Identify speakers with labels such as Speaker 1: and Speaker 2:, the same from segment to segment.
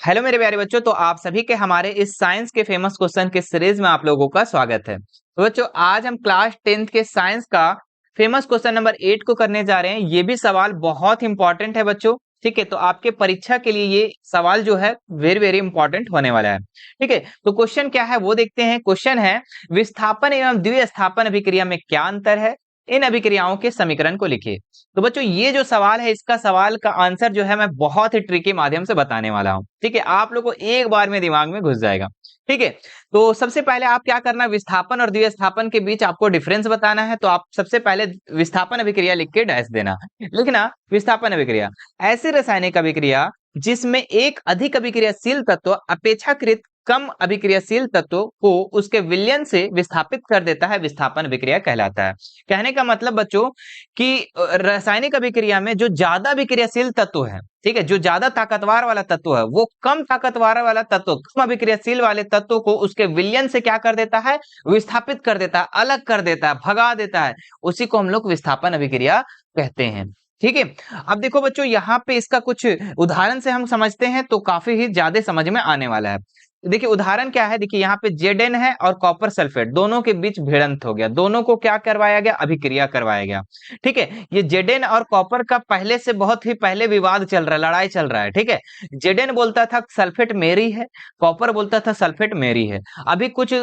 Speaker 1: Hello मेरे प्यारे बच्चों, तो आप सभी के हमारे इस साइंस के फेमस क्वेश्चन के सीरीज में आप लोगों का स्वागत है। तो बच्चों, आज हम क्लास 10th के साइंस का फेमस क्वेश्चन नंबर 8 को करने जा रहे हैं। ये भी सवाल बहुत इंपॉर्टेंट है बच्चों। ठीक है, तो आपके परीक्षा के लिए ये सवाल जो है वेरी वेरी इंपॉर्टेंट होने वाला है। ठीक है, तो क्वेश्चन क्या है वो देखते हैं। क्वेश्चन है, विस्थापन एवं द्विस्थापन अभिक्रिया में क्या अंतर है, इन अभिक्रियाओं के समीकरण को लिखिए। तो बच्चों, ये जो सवाल है, इसका सवाल का आंसर जो है मैं बहुत ही ट्रिकी माध्यम से बताने वाला हूं। ठीक है, आप लोगों को एक बार में दिमाग में घुस जाएगा। ठीक है, तो सबसे पहले आप क्या करना, विस्थापन और द्विस्थापन के बीच आपको डिफरेंस बताना है। तो आप सबसे पहले विस्थापन अभिक्रिया लिख के डैश देना। लिखना विस्थापन अभिक्रिया, ऐसी रासायनिक अभिक्रिया जिसमें एक अधिक अभिक्रियाशील तत्व अपेक्षाकृत कम अभिक्रियाशील तत्व को उसके विलयन से विस्थापित कर देता है, विस्थापन अभिक्रिया कहलाता है। कहने का मतलब बच्चों कि रासायनिक अभिक्रिया में जो ज्यादा अभिक्रियाशील तत्व है, ठीक है, जो ज्यादा ताकतवर वाला तत्व है, वो कम ताकतवर वाला तत्व, कम अभिक्रियाशील वाले तत्व को उसके विलयन से क्या कर देता है, विस्थापित कर देता है, अलग कर देता है, भगा देता है। उसी को हम लोग विस्थापन अभिक्रिया कहते हैं। ठीक है, अब देखो बच्चों, यहाँ पे इसका कुछ उदाहरण से हम समझते हैं तो काफी ही ज्यादा समझ में आने वाला है। देखिए उदाहरण क्या है, देखिए यहाँ पे जेडेन है और कॉपर सल्फेट, दोनों के बीच भिड़ंत हो गया, दोनों को क्या करवाया गया, अभिक्रिया करवाया गया। ठीक है, ये जेडेन और कॉपर का पहले से बहुत ही पहले विवाद चल रहा है, लड़ाई चल रहा है। ठीक है, जेडेन बोलता था सल्फेट मेरी है, कॉपर बोलता था सल्फेट मेरी है। अभी कुछ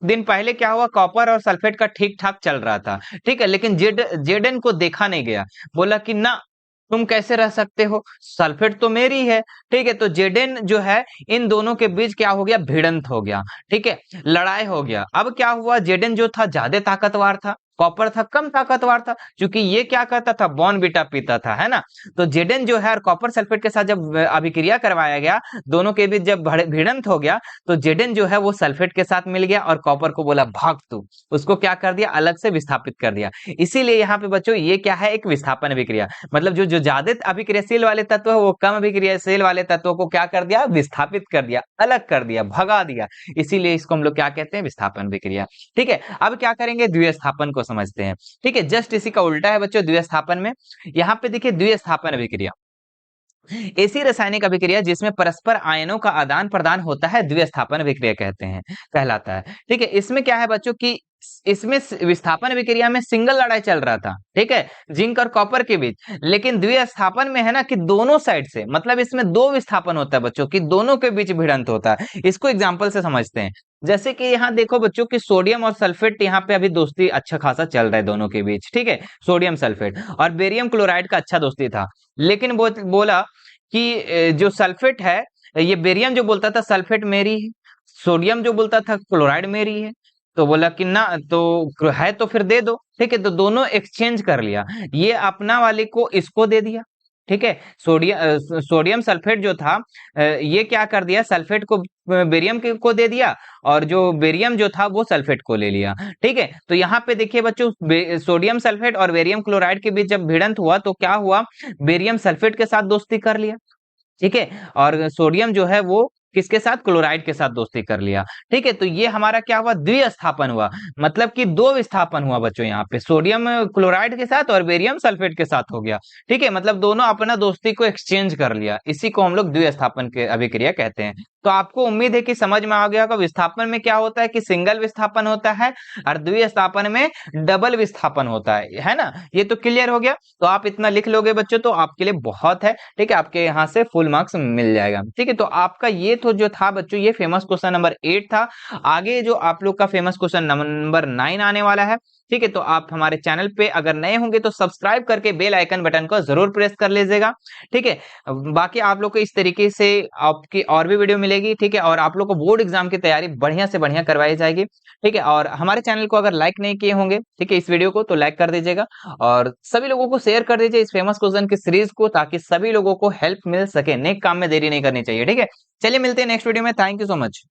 Speaker 1: दिन पहले क्या हुआ, कॉपर और सल्फेट का ठीक ठाक चल रहा था। ठीक है, लेकिन जेडेन को देखा नहीं गया, बोला कि ना, तुम कैसे रह सकते हो, सल्फेट तो मेरी है। ठीक है, तो जेडेन जो है, इन दोनों के बीच क्या हो गया, भिड़ंत हो गया। ठीक है, लड़ाई हो गया। अब क्या हुआ, जेडेन जो था ज्यादा ताकतवर था, कॉपर था कम ताकतवर था, क्योंकि ये क्या करता था, बॉर्नविटा पीता था, है ना। तो जेडेन जो है और कॉपर सल्फेट के साथ जब अभिक्रिया करवाया गया, दोनों के बीच जब भिड़ंत हो गया, तो जेडेन जो है वो सल्फेट के साथ मिल गया और कॉपर को बोला भाग तू, उसको क्या कर दिया, अलग से विस्थापित कर दिया। इसीलिए यहाँ पे बच्चों ये क्या है, एक विस्थापन अभिक्रिया। मतलब जो जो ज्यादा अभिक्रियाशील वाले तत्व है, वो कम अभिक्रियाशील वाले तत्वों को क्या कर दिया, विस्थापित कर दिया, अलग कर दिया, भगा दिया। इसीलिए इसको हम लोग क्या कहते हैं, विस्थापन अभिक्रिया। ठीक है, अब क्या करेंगे, द्विस्थापन को समझते हैं। ठीक है, जस्ट इसी का उल्टा है बच्चों द्विस्थापन में। यहाँ पे देखिए द्विस्थापन अभिक्रिया ऐसी रासायनिक अभिक्रिया जिसमें परस्पर आयनों का आदान प्रदान होता है, द्विस्थापन अभिक्रिया कहते हैं, कहलाता है। ठीक है, इसमें क्या है बच्चों की, इसमें विस्थापन अभिक्रिया में सिंगल लड़ाई चल रहा था, ठीक है, जिंक और कॉपर के बीच। लेकिन द्विस्थापन में है ना कि दोनों साइड से, मतलब इसमें दो विस्थापन होता है बच्चों की, दोनों के बीच भिड़ंत होता है। इसको एग्जांपल से समझते हैं। जैसे कि यहाँ देखो बच्चों की सोडियम और सल्फेट, यहाँ पे अभी दोस्ती अच्छा खासा चल रहा है दोनों के बीच। ठीक है, सोडियम सल्फेट और बेरियम क्लोराइड का अच्छा दोस्ती था। लेकिन बोला कि जो सल्फेट है, ये बेरियम जो बोलता था सल्फेट मेरी है, सोडियम जो बोलता था क्लोराइड मेरी है। तो बोला कि ना, तो है तो फिर दे दो। ठीक है, तो दोनों एक्सचेंज कर लिया, ये अपना वाले को इसको दे दिया। ठीक है, सोडियम सल्फेट जो था, ये क्या कर दिया, सल्फेट को बेरियम को दे दिया, और जो बेरियम जो था वो सल्फेट को ले लिया। ठीक है, तो यहाँ पे देखिए बच्चों, सोडियम सल्फेट और बेरियम क्लोराइड के बीच जब भिड़ंत हुआ तो क्या हुआ, बेरियम सल्फेट के साथ दोस्ती कर लिया। ठीक है, और सोडियम जो है वो किसके साथ, क्लोराइड के साथ दोस्ती कर लिया। ठीक है, तो ये हमारा क्या हुआ, द्विस्थापन हुआ, मतलब कि दो विस्थापन हुआ बच्चों, यहाँ पे सोडियम क्लोराइड के साथ और बेरियम सल्फेट के साथ हो गया। ठीक है, मतलब दोनों अपना दोस्ती को एक्सचेंज कर लिया, इसी को हम लोग द्विस्थापन के अभिक्रिया कहते हैं। तो आपको उम्मीद है कि समझ में आ गया होगा विस्थापन में क्या होता है, कि सिंगल विस्थापन होता है, और द्विस्थापन में डबल विस्थापन होता है ना। ये तो क्लियर हो गया। तो आप इतना लिख लोगे बच्चों तो आपके लिए बहुत है। ठीक है, आपके यहाँ से फुल मार्क्स मिल जाएगा। ठीक है, तो आपका ये तो जो था बच्चों, ये फेमस क्वेश्चन नंबर 8 था। आगे जो आप लोग का फेमस क्वेश्चन नंबर 9 आने वाला है। ठीक है, तो आप हमारे चैनल पे अगर नए होंगे तो सब्सक्राइब करके बेल आइकन बटन को जरूर प्रेस कर लीजिएगा। ठीक है, बाकी आप लोग को इस तरीके से आपकी और भी वीडियो मिलेगी। ठीक है, और आप लोग को बोर्ड एग्जाम की तैयारी बढ़िया से बढ़िया करवाई जाएगी। ठीक है, और हमारे चैनल को अगर लाइक नहीं किए होंगे, ठीक है, इस वीडियो को तो लाइक कर दीजिएगा, और सभी लोगों को शेयर कर दीजिए इस फेमस क्वेश्चन की सीरीज को, ताकि सभी लोगों को हेल्प मिल सके। नेक काम में देरी नहीं करनी चाहिए। ठीक है, चलिए मिलते हैं नेक्स्ट वीडियो में। Thank you so much.